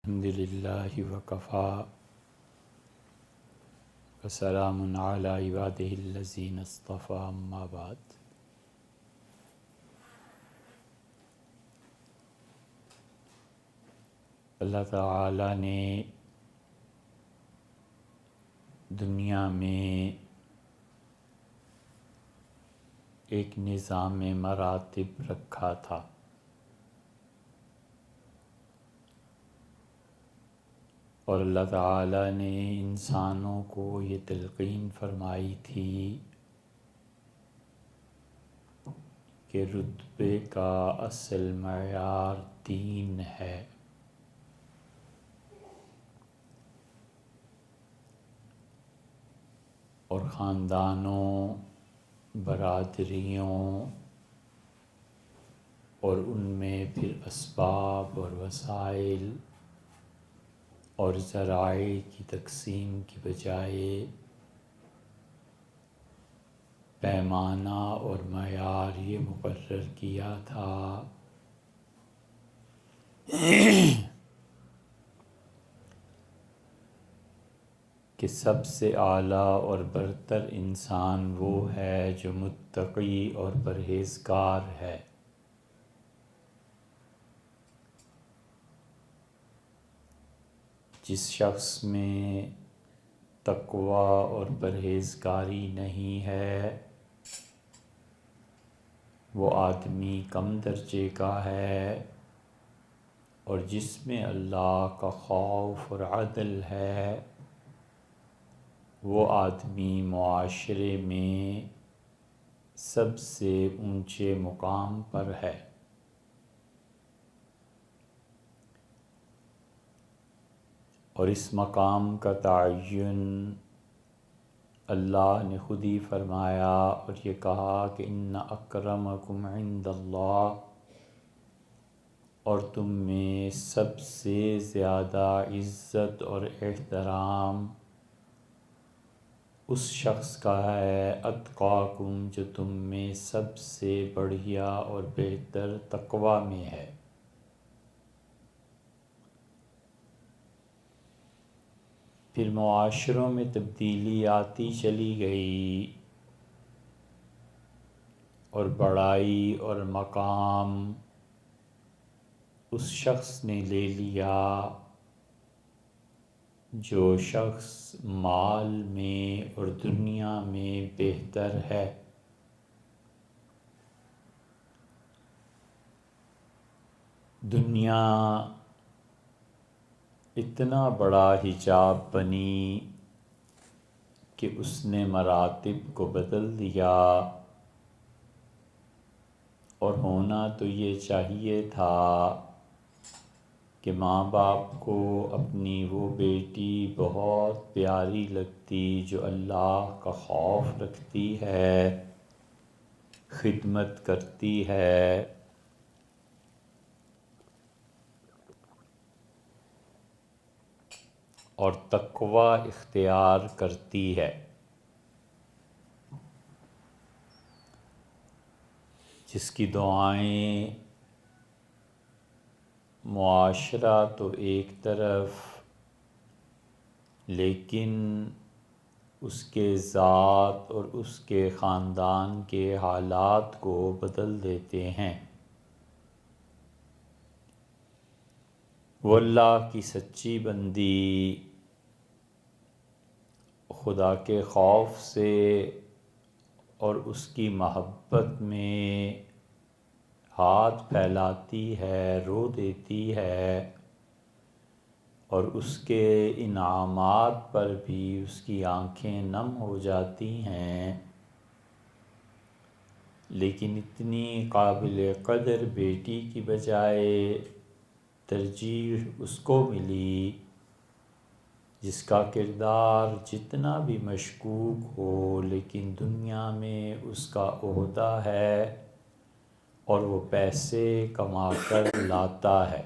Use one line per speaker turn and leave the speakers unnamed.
الحمد للہ وکفا وسلام علی عبادہ الذین اصطفی اما بعد۔ اللہ تعالی نے دنیا میں ایک نظام مراتب رکھا تھا۔ اور اللہ تعالی نے انسانوں کو یہ تلقین فرمائی تھی کہ رتبے کا اصل معیار دین ہے۔ اور خاندانوں، برادریوں اور ان میں پھر اسباب اور وسائل اور ذرائع کی تقسیم کی بجائے پیمانہ اور معیار یہ مقرر کیا تھا کہ سب سے اعلیٰ اور برتر انسان وہ ہے جو متقی اور پرہیزگار ہے۔ جس شخص میں تقوی اور پرہیزگاری نہیں ہے وہ آدمی کم درجے کا ہے، اور جس میں اللہ کا خوف اور عدل ہے وہ آدمی معاشرے میں سب سے اونچے مقام پر ہے۔ اور اس مقام کا تعین اللہ نے خود ہی فرمایا اور یہ کہا کہ ان اکرمکم عند اللہ، اور تم میں سب سے زیادہ عزت اور احترام اس شخص کا ہے اتقاکم، جو تم میں سب سے بڑھیا اور بہتر تقوی میں ہے۔ پھر معاشروں میں تبدیلی آتی چلی گئی اور بڑائی اور مقام اس شخص نے لے لیا جو شخص مال میں اور دنیا میں بہتر ہے۔ دنیا اتنا بڑا حجاب بنی کہ اس نے مراتب کو بدل دیا، اور ہونا تو یہ چاہیے تھا کہ ماں باپ کو اپنی وہ بیٹی بہت پیاری لگتی جو اللہ کا خوف رکھتی ہے، خدمت کرتی ہے، اور تقوی اختیار کرتی ہے، جس کی دعائیں معاشرہ تو ایک طرف لیکن اس کے ذات اور اس کے خاندان کے حالات کو بدل دیتے ہیں۔ وہ اللہ کی سچی بندی خدا کے خوف سے اور اس کی محبت میں ہاتھ پھیلاتی ہے، رو دیتی ہے، اور اس کے انعامات پر بھی اس کی آنکھیں نم ہو جاتی ہیں، لیکن اتنی قابل قدر بیٹی کی بجائے ترجیح اس کو ملی جس کا کردار جتنا بھی مشکوک ہو لیکن دنیا میں اس کا عہدہ ہے اور وہ پیسے کما کر لاتا ہے۔